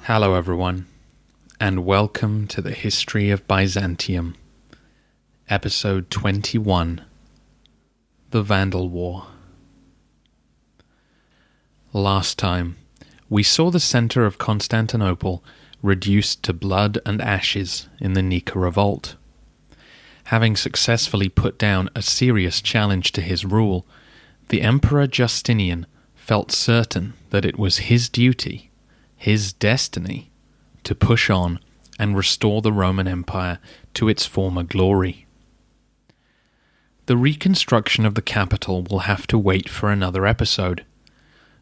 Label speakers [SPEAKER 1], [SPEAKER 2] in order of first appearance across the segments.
[SPEAKER 1] Hello everyone, and welcome to the History of Byzantium, Episode 21, The Vandal War. Last time, we saw the centre of Constantinople reduced to blood and ashes in the Nika Revolt. Having successfully put down a serious challenge to his rule, the Emperor Justinian felt certain that it was his duty, his destiny, to push on and restore the Roman Empire to its former glory. The reconstruction of the capital will have to wait for another episode,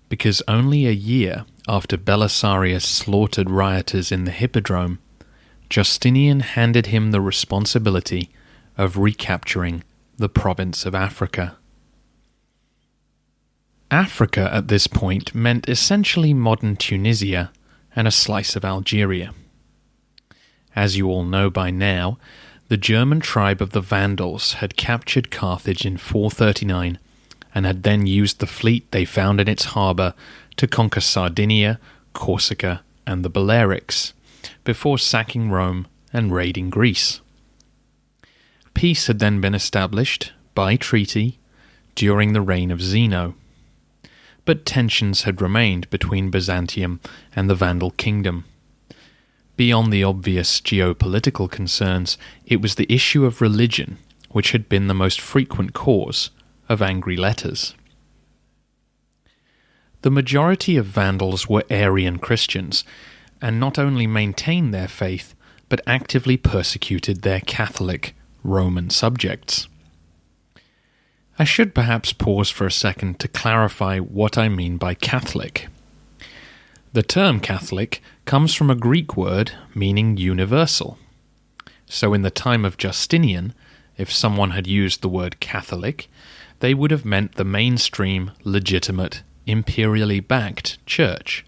[SPEAKER 1] because only a year after Belisarius slaughtered rioters in the Hippodrome, Justinian handed him the responsibility of recapturing the province of Africa. Africa at this point meant essentially modern Tunisia and a slice of Algeria. As you all know by now, the German tribe of the Vandals had captured Carthage in 439 and had then used the fleet they found in its harbour to conquer Sardinia, Corsica and the Balearics, before sacking Rome and raiding Greece. Peace had then been established, by treaty, during the reign of Zeno. But tensions had remained between Byzantium and the Vandal kingdom. Beyond the obvious geopolitical concerns, it was the issue of religion which had been the most frequent cause of angry letters. The majority of Vandals were Arian Christians, and not only maintained their faith, but actively persecuted their Catholic Roman subjects. I should perhaps pause for a second to clarify what I mean by Catholic. The term Catholic comes from a Greek word meaning universal. So in the time of Justinian, if someone had used the word Catholic, they would have meant the mainstream, legitimate, imperially backed church.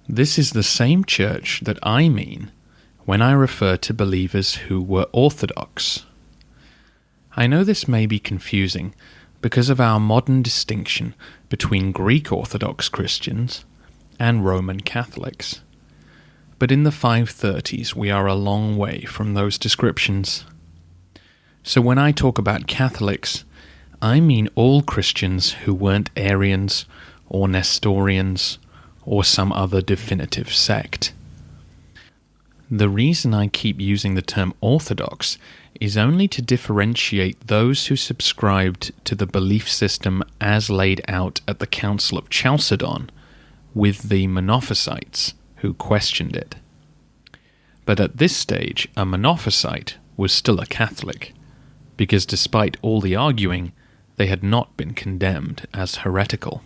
[SPEAKER 1] This is the same church that I mean when I refer to believers who were Orthodox. I know this may be confusing because of our modern distinction between Greek Orthodox Christians and Roman Catholics. But in the 530s we are a long way from those descriptions. So when I talk about Catholics, I mean all Christians who weren't Arians or Nestorians or some other definitive sect. The reason I keep using the term Orthodox is only to differentiate those who subscribed to the belief system as laid out at the Council of Chalcedon with the Monophysites who questioned it. But at this stage, a Monophysite was still a Catholic, because despite all the arguing, they had not been condemned as heretical.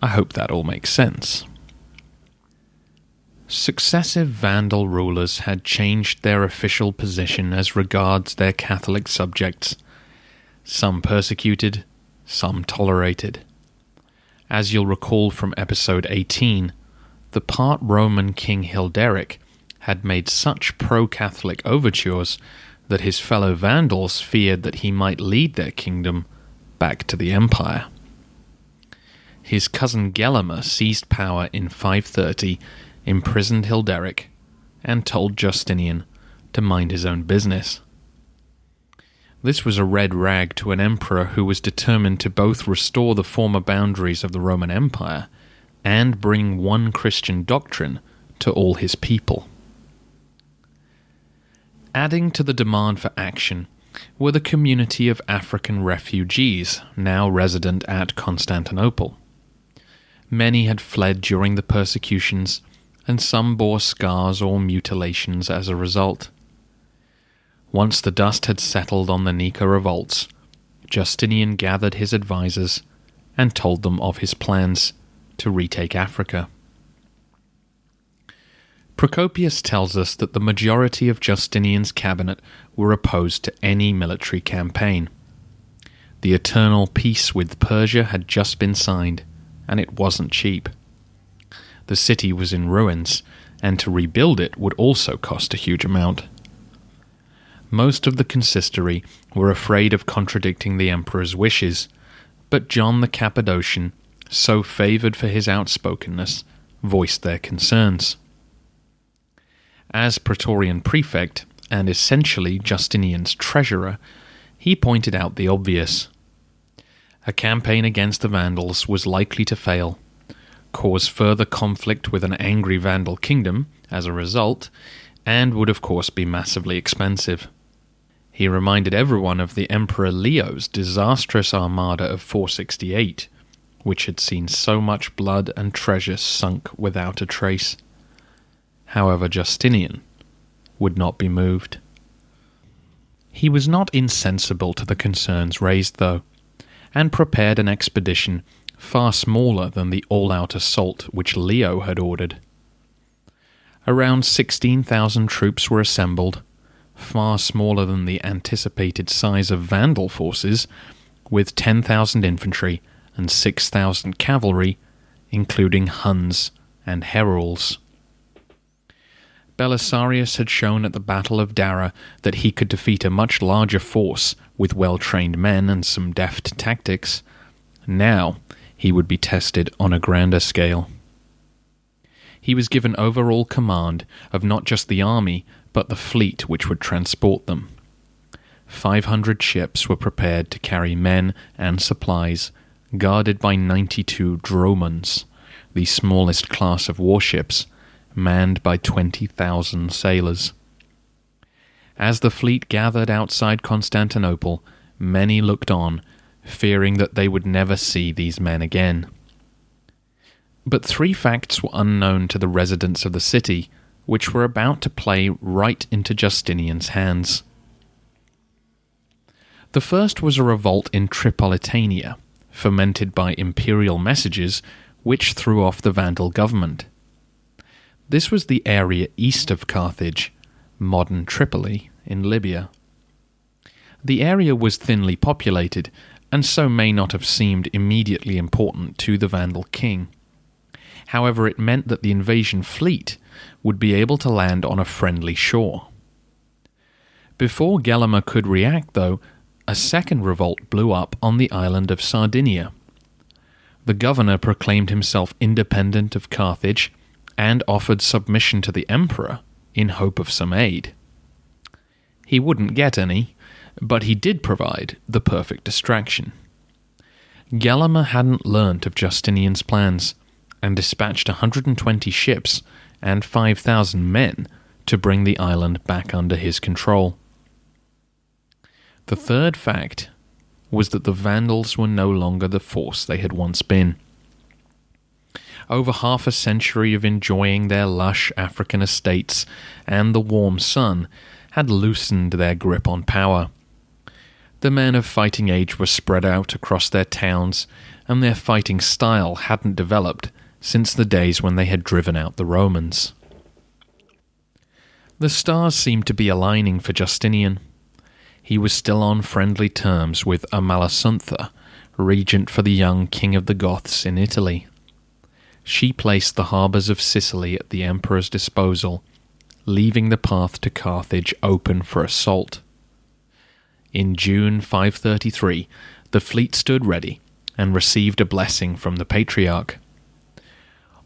[SPEAKER 1] I hope that all makes sense. Successive Vandal rulers had changed their official position as regards their Catholic subjects, some persecuted, some tolerated. As you'll recall from episode 18, the part Roman King Hilderic had made such pro-Catholic overtures that his fellow Vandals feared that he might lead their kingdom back to the empire. His cousin Gelimer seized power in 530, imprisoned Hilderic, and told Justinian to mind his own business. This was a red rag to an emperor who was determined to both restore the former boundaries of the Roman Empire and bring one Christian doctrine to all his people. Adding to the demand for action were the community of African refugees now resident at Constantinople. Many had fled during the persecutions, and some bore scars or mutilations as a result. Once the dust had settled on the Nika revolts, Justinian gathered his advisors and told them of his plans to retake Africa. Procopius tells us that the majority of Justinian's cabinet were opposed to any military campaign. The eternal peace with Persia had just been signed, and it wasn't cheap. The city was in ruins, and to rebuild it would also cost a huge amount. Most of the consistory were afraid of contradicting the emperor's wishes, but John the Cappadocian, so favoured for his outspokenness, voiced their concerns. As Praetorian prefect, and essentially Justinian's treasurer, he pointed out the obvious. A campaign against the Vandals was likely to fail, cause further conflict with an angry Vandal kingdom as a result, and would of course be massively expensive. He reminded everyone of the Emperor Leo's disastrous armada of 468, which had seen so much blood and treasure sunk without a trace. However, Justinian would not be moved. He was not insensible to the concerns raised, though, and prepared an expedition far smaller than the all-out assault which Leo had ordered. Around 16,000 troops were assembled, far smaller than the anticipated size of Vandal forces, with 10,000 infantry and 6,000 cavalry, including Huns and Herulls. Belisarius had shown at the Battle of Dara that he could defeat a much larger force with well-trained men and some deft tactics. Now he would be tested on a grander scale. He was given overall command of not just the army, but the fleet which would transport them. 500 ships were prepared to carry men and supplies, guarded by 92 dromons, the smallest class of warships, manned by 20,000 sailors. As the fleet gathered outside Constantinople, many looked on, fearing that they would never see these men again. But 3 facts were unknown to the residents of the city, which were about to play right into Justinian's hands. The first was a revolt in Tripolitania, fomented by imperial messages which threw off the Vandal government. This was the area east of Carthage, modern Tripoli, in Libya. The area was thinly populated, and so may not have seemed immediately important to the Vandal king. However, it meant that the invasion fleet would be able to land on a friendly shore. Before Gelimer could react, though, a second revolt blew up on the island of Sardinia. The governor proclaimed himself independent of Carthage and offered submission to the emperor in hope of some aid. He wouldn't get any, but he did provide the perfect distraction. Gelimer hadn't learnt of Justinian's plans, and dispatched 120 ships and 5,000 men to bring the island back under his control. The third fact was that the Vandals were no longer the force they had once been. Over half a century of enjoying their lush African estates and the warm sun had loosened their grip on power. The men of fighting age were spread out across their towns, and their fighting style hadn't developed since the days when they had driven out the Romans. The stars seemed to be aligning for Justinian. He was still on friendly terms with Amalasuntha, regent for the young king of the Goths in Italy. She placed the harbours of Sicily at the emperor's disposal, leaving the path to Carthage open for assault. In June 533, the fleet stood ready and received a blessing from the patriarch.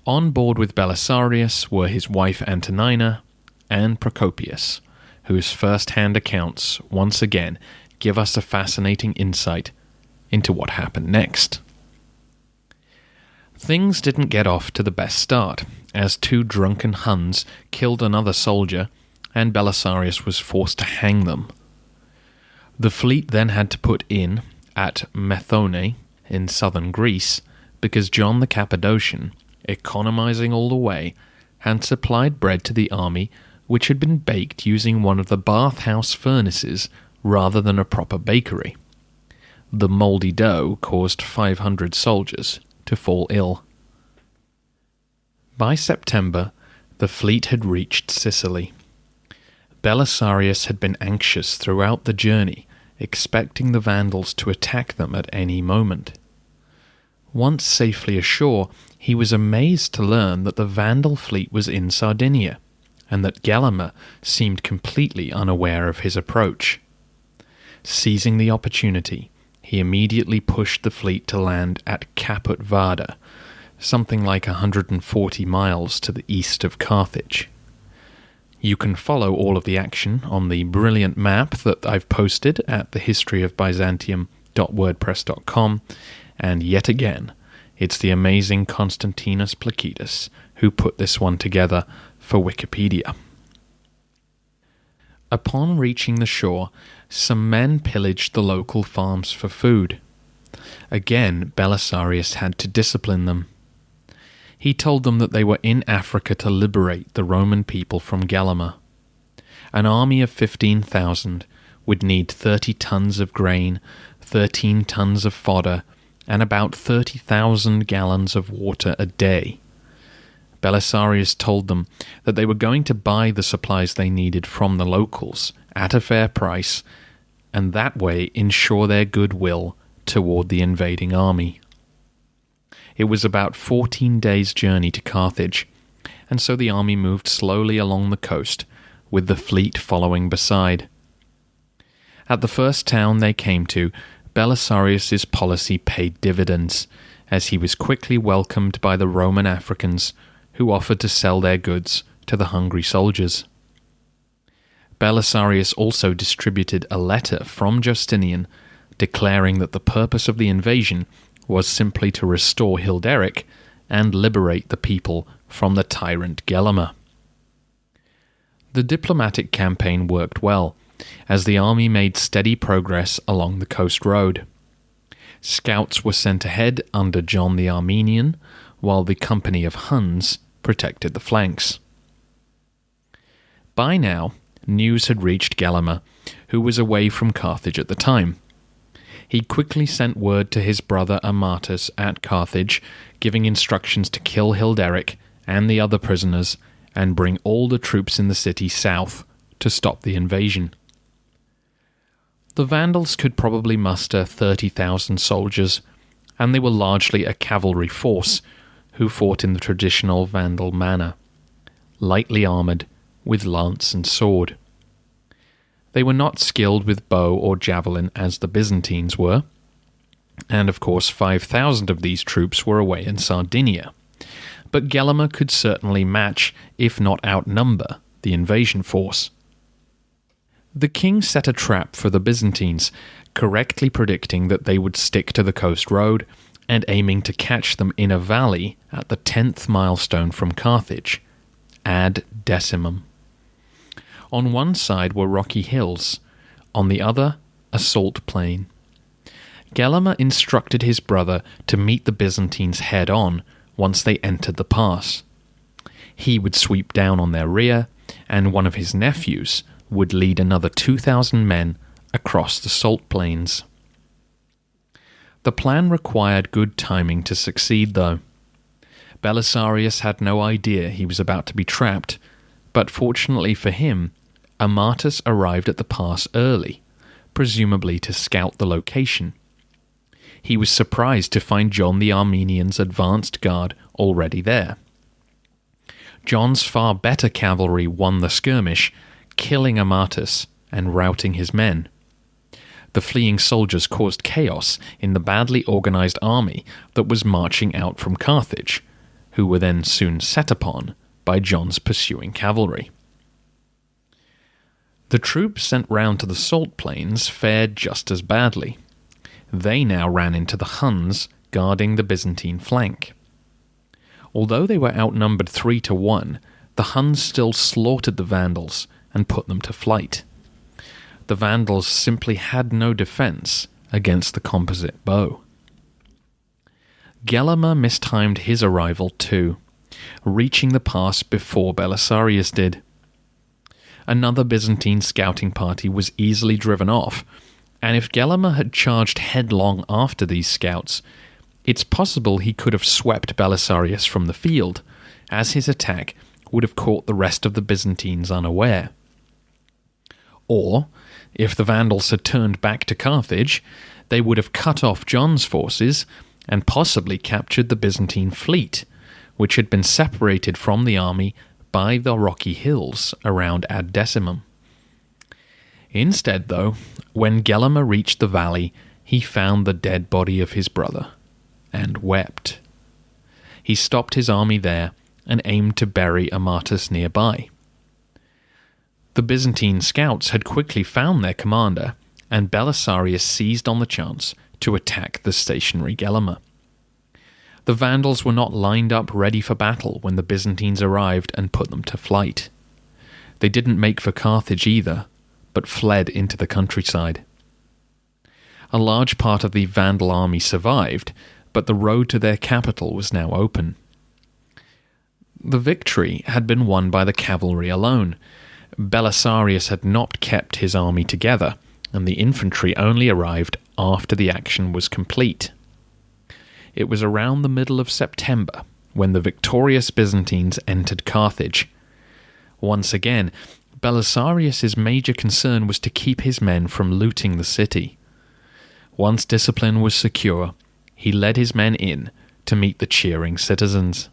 [SPEAKER 1] On board with Belisarius were his wife Antonina and Procopius, whose first-hand accounts once again give us a fascinating insight into what happened next. Things didn't get off to the best start, as 2 drunken Huns killed another soldier, and Belisarius was forced to hang them. The fleet then had to put in at Methone in southern Greece, because John the Cappadocian, economizing all the way, had supplied bread to the army which had been baked using one of the bathhouse furnaces rather than a proper bakery. The mouldy dough caused 500 soldiers to fall ill. By September, the fleet had reached Sicily. Belisarius had been anxious throughout the journey, expecting the Vandals to attack them at any moment. Once safely ashore, he was amazed to learn that the Vandal fleet was in Sardinia, and that Gelimer seemed completely unaware of his approach. Seizing the opportunity, he immediately pushed the fleet to land at Caput Vada, something like 140 miles to the east of Carthage. You can follow all of the action on the brilliant map that I've posted at thehistoryofbyzantium.wordpress.com, and yet again, it's the amazing Constantinus Placidus who put this one together for Wikipedia. Upon reaching the shore, some men pillaged the local farms for food. Again, Belisarius had to discipline them. He told them that they were in Africa to liberate the Roman people from Gelimer. An army of 15,000 would need 30 tons of grain, 13 tons of fodder, and about 30,000 gallons of water a day. Belisarius told them that they were going to buy the supplies they needed from the locals at a fair price, and that way ensure their goodwill toward the invading army. It was about 14 days' journey to Carthage, and so the army moved slowly along the coast, with the fleet following beside. At the first town they came to, Belisarius's policy paid dividends, as he was quickly welcomed by the Roman Africans, who offered to sell their goods to the hungry soldiers. Belisarius also distributed a letter from Justinian declaring that the purpose of the invasion was simply to restore Hilderic and liberate the people from the tyrant Gelimer. The diplomatic campaign worked well, as the army made steady progress along the coast road. Scouts were sent ahead under John the Armenian, while the company of Huns protected the flanks. By now, news had reached Gelimer, who was away from Carthage at the time. He quickly sent word to his brother Amatus at Carthage, giving instructions to kill Hilderic and the other prisoners and bring all the troops in the city south to stop the invasion. The Vandals could probably muster 30,000 soldiers, and they were largely a cavalry force who fought in the traditional Vandal manner, lightly armoured with lance and sword. They were not skilled with bow or javelin as the Byzantines were, and of course 5,000 of these troops were away in Sardinia, but Gelimer could certainly match, if not outnumber, the invasion force. The king set a trap for the Byzantines, correctly predicting that they would stick to the coast road and aiming to catch them in a valley at the 10th milestone from Carthage, Ad Decimum. On one side were rocky hills, on the other a salt plain. Gelimer instructed his brother to meet the Byzantines head-on once they entered the pass. He would sweep down on their rear, and one of his nephews would lead another 2,000 men across the salt plains. The plan required good timing to succeed, though. Belisarius had no idea he was about to be trapped, but fortunately for him, Amatus arrived at the pass early, presumably to scout the location. He was surprised to find John the Armenian's advanced guard already there. John's far better cavalry won the skirmish, killing Amatus and routing his men. The fleeing soldiers caused chaos in the badly organized army that was marching out from Carthage, who were then soon set upon by John's pursuing cavalry. The troops sent round to the salt plains fared just as badly. They now ran into the Huns guarding the Byzantine flank. Although they were outnumbered 3-1, the Huns still slaughtered the Vandals and put them to flight. The Vandals simply had no defense against the composite bow. Gelimer mistimed his arrival too, reaching the pass before Belisarius did. Another Byzantine scouting party was easily driven off, and if Gelimer had charged headlong after these scouts, it's possible he could have swept Belisarius from the field, as his attack would have caught the rest of the Byzantines unaware. Or, if the Vandals had turned back to Carthage, they would have cut off John's forces and possibly captured the Byzantine fleet, which had been separated from the army by the rocky hills around Ad Decimum. Instead, though, when Gelimer reached the valley, he found the dead body of his brother, and wept. He stopped his army there and aimed to bury Amatus nearby. The Byzantine scouts had quickly found their commander, and Belisarius seized on the chance to attack the stationary Gelimer. The Vandals were not lined up ready for battle when the Byzantines arrived and put them to flight. They didn't make for Carthage either, but fled into the countryside. A large part of the Vandal army survived, but the road to their capital was now open. The victory had been won by the cavalry alone. Belisarius had not kept his army together, and the infantry only arrived after the action was complete. It was around the middle of September when the victorious Byzantines entered Carthage. Once again, Belisarius' major concern was to keep his men from looting the city. Once discipline was secure, he led his men in to meet the cheering citizens.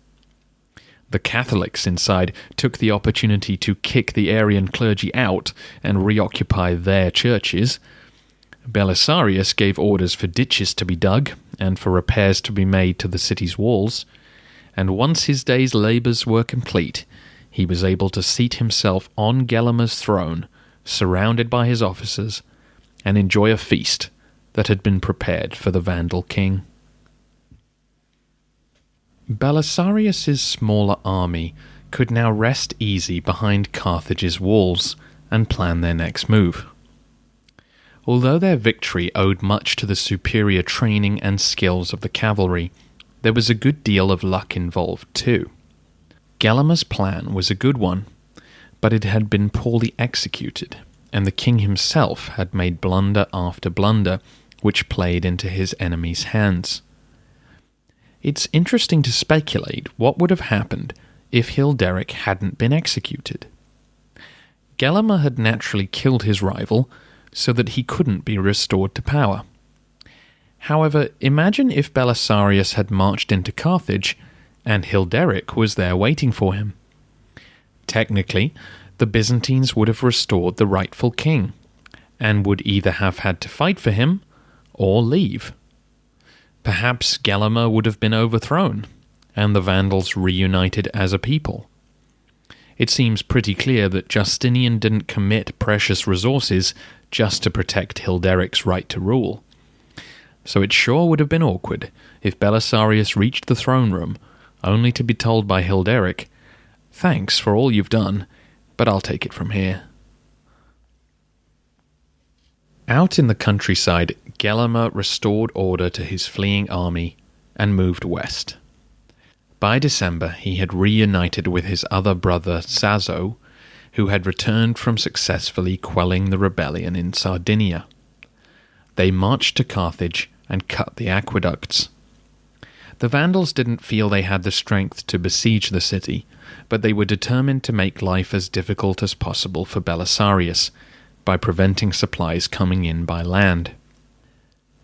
[SPEAKER 1] The Catholics inside took the opportunity to kick the Arian clergy out and reoccupy their churches. Belisarius gave orders for ditches to be dug and for repairs to be made to the city's walls, and once his day's labours were complete, he was able to seat himself on Gelimer's throne, surrounded by his officers, and enjoy a feast that had been prepared for the Vandal king. Belisarius' smaller army could now rest easy behind Carthage's walls and plan their next move. Although their victory owed much to the superior training and skills of the cavalry, there was a good deal of luck involved too. Gelimer's plan was a good one, but it had been poorly executed, and the king himself had made blunder after blunder, which played into his enemies' hands. It's interesting to speculate what would have happened if Hilderic hadn't been executed. Gelimer had naturally killed his rival so that he couldn't be restored to power. However, imagine if Belisarius had marched into Carthage and Hilderic was there waiting for him. Technically, the Byzantines would have restored the rightful king, and would either have had to fight for him or leave. Perhaps Gelimer would have been overthrown, and the Vandals reunited as a people. It seems pretty clear that Justinian didn't commit precious resources just to protect Hilderic's right to rule. So it sure would have been awkward if Belisarius reached the throne room only to be told by Hilderic, "Thanks for all you've done, but I'll take it from here." Out in the countryside, Gelimer restored order to his fleeing army and moved west. By December, he had reunited with his other brother Sazo, who had returned from successfully quelling the rebellion in Sardinia. They marched to Carthage and cut the aqueducts. The Vandals didn't feel they had the strength to besiege the city, but they were determined to make life as difficult as possible for Belisarius by preventing supplies coming in by land.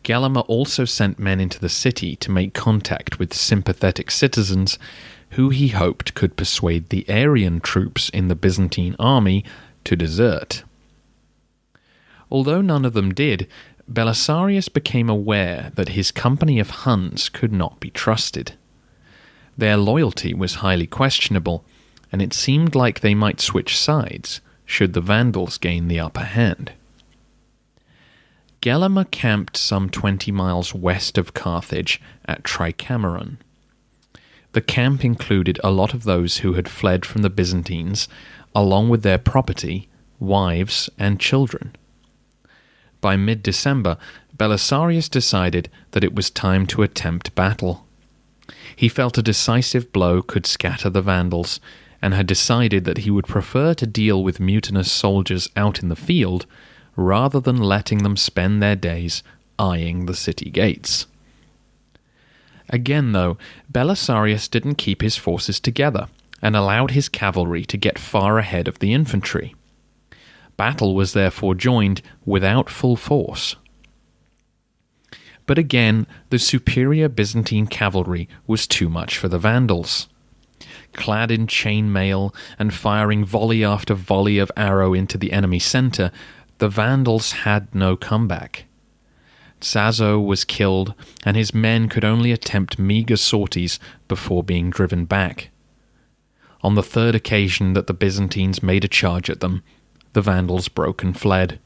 [SPEAKER 1] Gelimer also sent men into the city to make contact with sympathetic citizens who he hoped could persuade the Arian troops in the Byzantine army to desert. Although none of them did, Belisarius became aware that his company of Huns could not be trusted. Their loyalty was highly questionable, and it seemed like they might switch sides should the Vandals gain the upper hand. Gelimer camped some 20 miles west of Carthage at Tricamarum. The camp included a lot of those who had fled from the Byzantines, along with their property, wives, and children. By mid-December, Belisarius decided that it was time to attempt battle. He felt a decisive blow could scatter the Vandals, and had decided that he would prefer to deal with mutinous soldiers out in the field rather than letting them spend their days eyeing the city gates. Again, though, Belisarius didn't keep his forces together and allowed his cavalry to get far ahead of the infantry. Battle was therefore joined without full force. But again, the superior Byzantine cavalry was too much for the Vandals. Clad in chainmail and firing volley after volley of arrow into the enemy centre, the Vandals had no comeback. Zazo was killed, and his men could only attempt meagre sorties before being driven back. On the third occasion that the Byzantines made a charge at them, the Vandals broke and fled.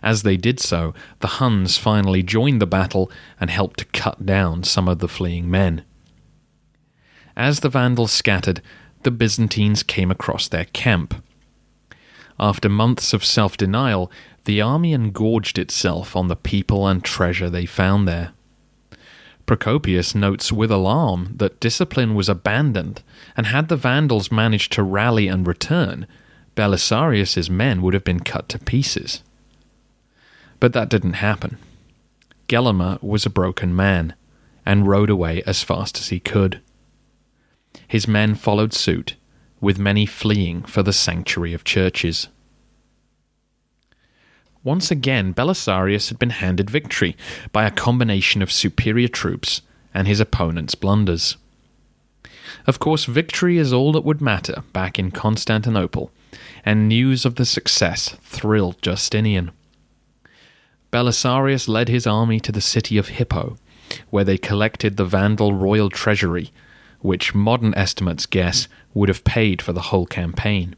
[SPEAKER 1] As they did so, the Huns finally joined the battle and helped to cut down some of the fleeing men. As the Vandals scattered, the Byzantines came across their camp. After months of self-denial, the army engorged itself on the people and treasure they found there. Procopius notes with alarm that discipline was abandoned, and had the Vandals managed to rally and return, Belisarius's men would have been cut to pieces. But that didn't happen. Gelimer was a broken man, and rode away as fast as he could. His men followed suit, with many fleeing for the sanctuary of churches. Once again, Belisarius had been handed victory by a combination of superior troops and his opponent's blunders. Of course, victory is all that would matter back in Constantinople, and news of the success thrilled Justinian. Belisarius led his army to the city of Hippo, where they collected the Vandal royal treasury, which modern estimates guess would have paid for the whole campaign.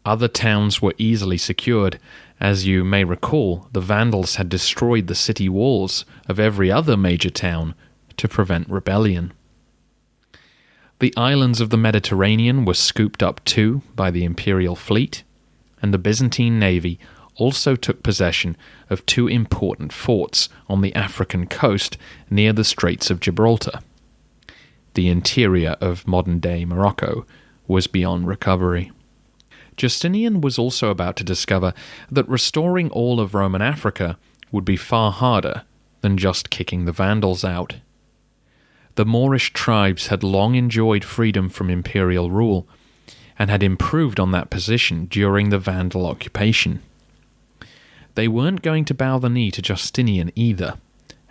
[SPEAKER 1] Other towns were easily secured. As you may recall, the Vandals had destroyed the city walls of every other major town to prevent rebellion. The islands of the Mediterranean were scooped up too by the imperial fleet, and the Byzantine navy also took possession of two important forts on the African coast near the Straits of Gibraltar. The interior of modern-day Morocco was beyond recovery. Justinian was also about to discover that restoring all of Roman Africa would be far harder than just kicking the Vandals out. The Moorish tribes had long enjoyed freedom from imperial rule, and had improved on that position during the Vandal occupation. They weren't going to bow the knee to Justinian either,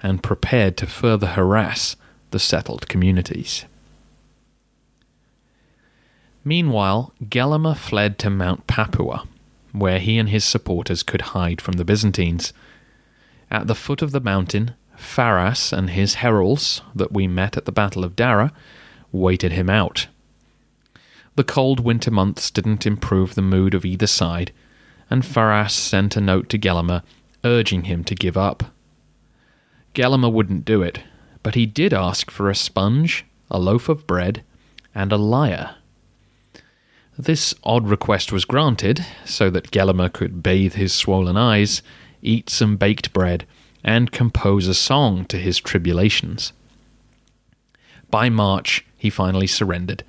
[SPEAKER 1] and prepared to further harass the settled communities. Meanwhile, Gelimer fled to Mount Papua, where he and his supporters could hide from the Byzantines. At the foot of the mountain, Pharas and his heralds, that we met at the Battle of Dara, waited him out. The cold winter months didn't improve the mood of either side, and Pharas sent a note to Gelimer urging him to give up. Gelimer wouldn't do it, but he did ask for a sponge, a loaf of bread, and a lyre. This odd request was granted, so that Gelimer could bathe his swollen eyes, eat some baked bread, and compose a song to his tribulations. By March, he finally surrendered,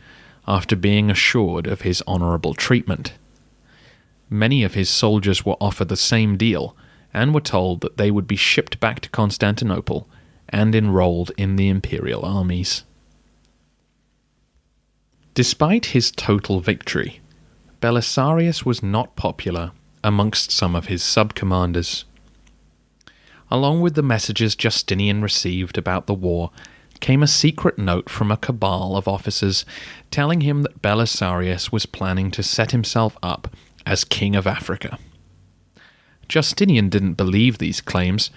[SPEAKER 1] after being assured of his honourable treatment. Many of his soldiers were offered the same deal, and were told that they would be shipped back to Constantinople and enrolled in the imperial armies. Despite his total victory, Belisarius was not popular amongst some of his sub-commanders. Along with the messages Justinian received about the war came a secret note from a cabal of officers telling him that Belisarius was planning to set himself up as king of Africa. Justinian didn't believe these claims,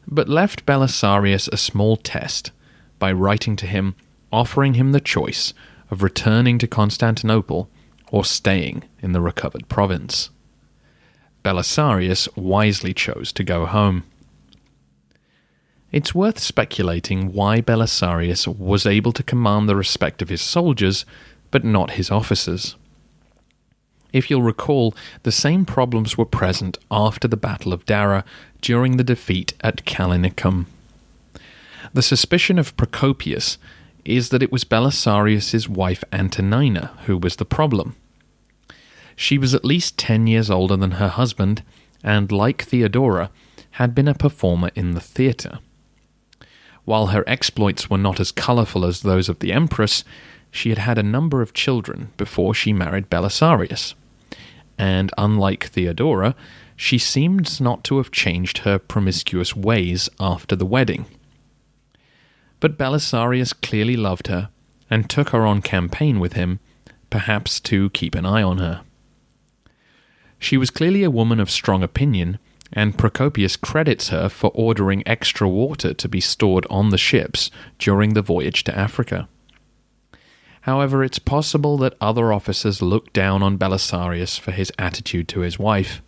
[SPEAKER 1] but left Belisarius a small test by writing to him offering him the choice of returning to Constantinople or staying in the recovered province. Belisarius wisely chose to go home. It's worth speculating why Belisarius was able to command the respect of his soldiers, but not his officers. If you'll recall, the same problems were present after the Battle of Dara during the defeat at Callinicum. The suspicion of Procopius is that it was Belisarius's wife Antonina who was the problem. She was at least 10 years older than her husband, and like Theodora, had been a performer in the theatre. While her exploits were not as colourful as those of the Empress, she had had a number of children before she married Belisarius, and unlike Theodora, she seemed not to have changed her promiscuous ways after the wedding. But Belisarius clearly loved her, and took her on campaign with him, perhaps to keep an eye on her. She was clearly a woman of strong opinion, and Procopius credits her for ordering extra water to be stored on the ships during the voyage to Africa. However, it's possible that other officers looked down on Belisarius for his attitude to his wife,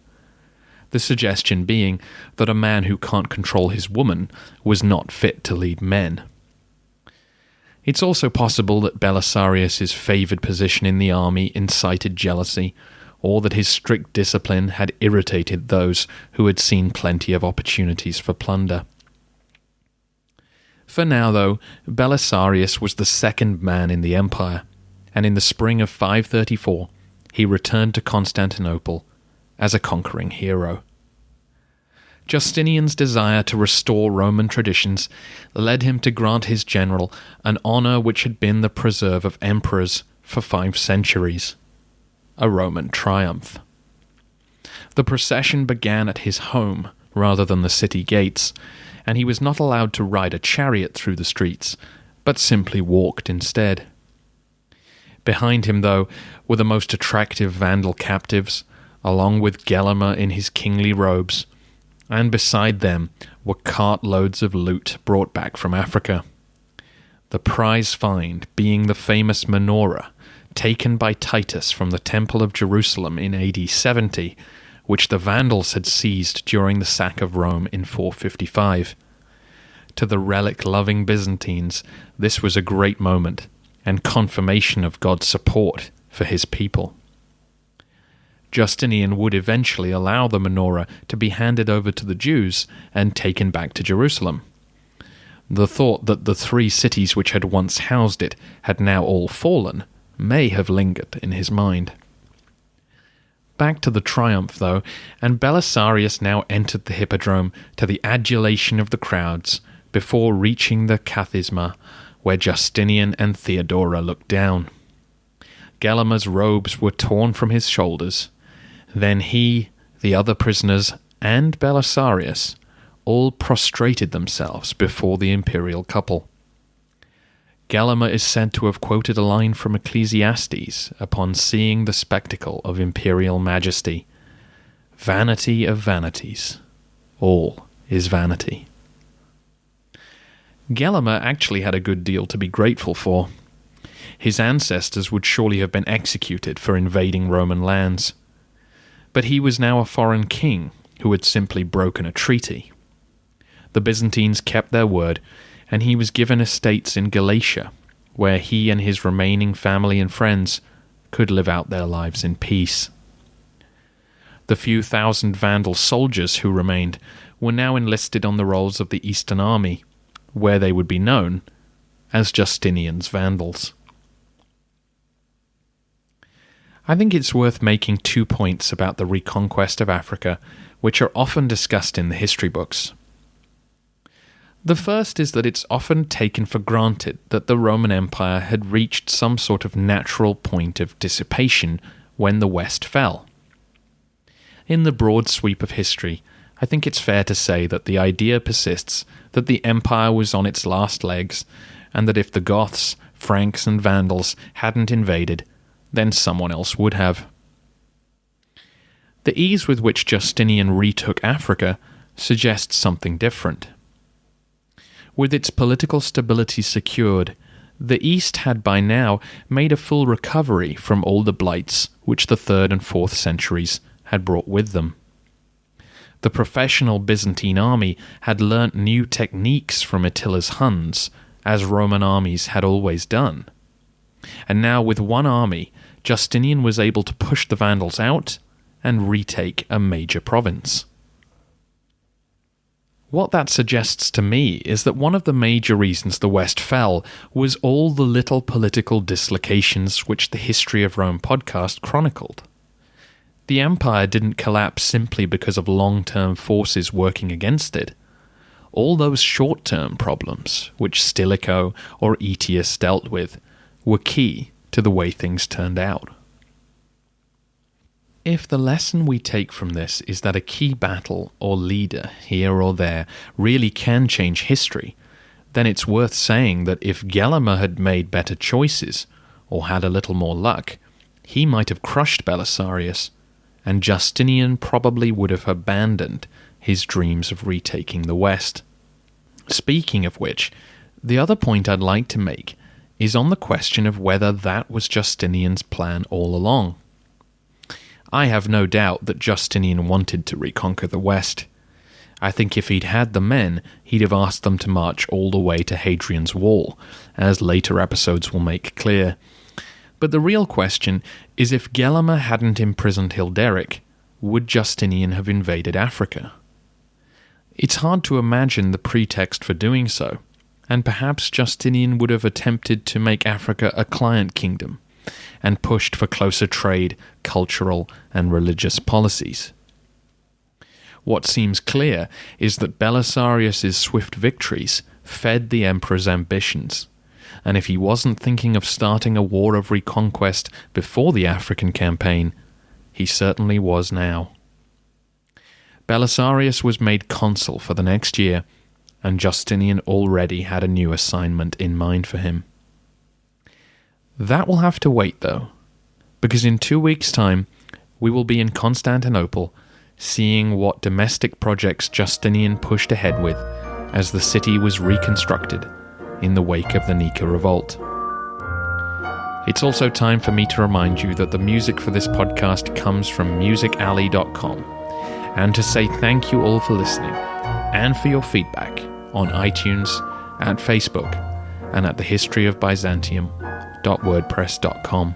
[SPEAKER 1] the suggestion being that a man who can't control his woman was not fit to lead men. It's also possible that Belisarius's favoured position in the army incited jealousy, or that his strict discipline had irritated those who had seen plenty of opportunities for plunder. For now, though, Belisarius was the second man in the empire, and in the spring of 534 he returned to Constantinople as a conquering hero. Justinian's desire to restore Roman traditions led him to grant his general an honour which had been the preserve of emperors for 5 centuries: a Roman triumph. The procession began at his home rather than the city gates, and he was not allowed to ride a chariot through the streets, but simply walked instead. Behind him, though, were the most attractive Vandal captives, along with Gelimer in his kingly robes, and beside them were cartloads of loot brought back from Africa. The prize find being the famous menorah, taken by Titus from the Temple of Jerusalem in AD 70, which the Vandals had seized during the sack of Rome in 455. To the relic-loving Byzantines, this was a great moment, and confirmation of God's support for his people. Justinian would eventually allow the menorah to be handed over to the Jews and taken back to Jerusalem. The thought that the 3 cities which had once housed it had now all fallen may have lingered in his mind. Back to the triumph, though, and Belisarius now entered the hippodrome to the adulation of the crowds before reaching the Kathisma, where Justinian and Theodora looked down. Gelimer's robes were torn from his shoulders. Then he, the other prisoners, and Belisarius all prostrated themselves before the imperial couple. Gelimer is said to have quoted a line from Ecclesiastes upon seeing the spectacle of imperial majesty: "Vanity of vanities, all is vanity." Gelimer actually had a good deal to be grateful for. His ancestors would surely have been executed for invading Roman lands. But he was now a foreign king who had simply broken a treaty. The Byzantines kept their word, and he was given estates in Galatia, where he and his remaining family and friends could live out their lives in peace. The few thousand Vandal soldiers who remained were now enlisted on the rolls of the Eastern Army, where they would be known as Justinian's Vandals. I think it's worth making 2 points about the reconquest of Africa, which are often discussed in the history books. The first is that it's often taken for granted that the Roman Empire had reached some sort of natural point of dissipation when the West fell. In the broad sweep of history, I think it's fair to say that the idea persists that the empire was on its last legs, and that if the Goths, Franks, and Vandals hadn't invaded, then someone else would have. The ease with which Justinian retook Africa suggests something different. With its political stability secured, the East had by now made a full recovery from all the blights which the 3rd and 4th centuries had brought with them. The professional Byzantine army had learnt new techniques from Attila's Huns, as Roman armies had always done. And now with one army, Justinian was able to push the Vandals out and retake a major province. What that suggests to me is that one of the major reasons the West fell was all the little political dislocations which the History of Rome podcast chronicled. The empire didn't collapse simply because of long-term forces working against it. All those short-term problems, which Stilicho or Aetius dealt with, were key to the way things turned out. If the lesson we take from this is that a key battle or leader here or there really can change history, then it's worth saying that if Gelimer had made better choices, or had a little more luck, he might have crushed Belisarius, and Justinian probably would have abandoned his dreams of retaking the West. Speaking of which, the other point I'd like to make is on the question of whether that was Justinian's plan all along. I have no doubt that Justinian wanted to reconquer the West. I think if he'd had the men, he'd have asked them to march all the way to Hadrian's Wall, as later episodes will make clear. But the real question is if Gelimer hadn't imprisoned Hilderic, would Justinian have invaded Africa? It's hard to imagine the pretext for doing so, and perhaps Justinian would have attempted to make Africa a client kingdom, and pushed for closer trade, cultural, and religious policies. What seems clear is that Belisarius's swift victories fed the emperor's ambitions, and if he wasn't thinking of starting a war of reconquest before the African campaign, he certainly was now. Belisarius was made consul for the next year, and Justinian already had a new assignment in mind for him. That will have to wait, though, because in 2 weeks' time we will be in Constantinople, seeing what domestic projects Justinian pushed ahead with as the city was reconstructed in the wake of the Nika Revolt. It's also time for me to remind you that the music for this podcast comes from musicalley.com, and to say thank you all for listening, and for your feedback on iTunes, at Facebook, and at thehistoryofbyzantium.wordpress.com.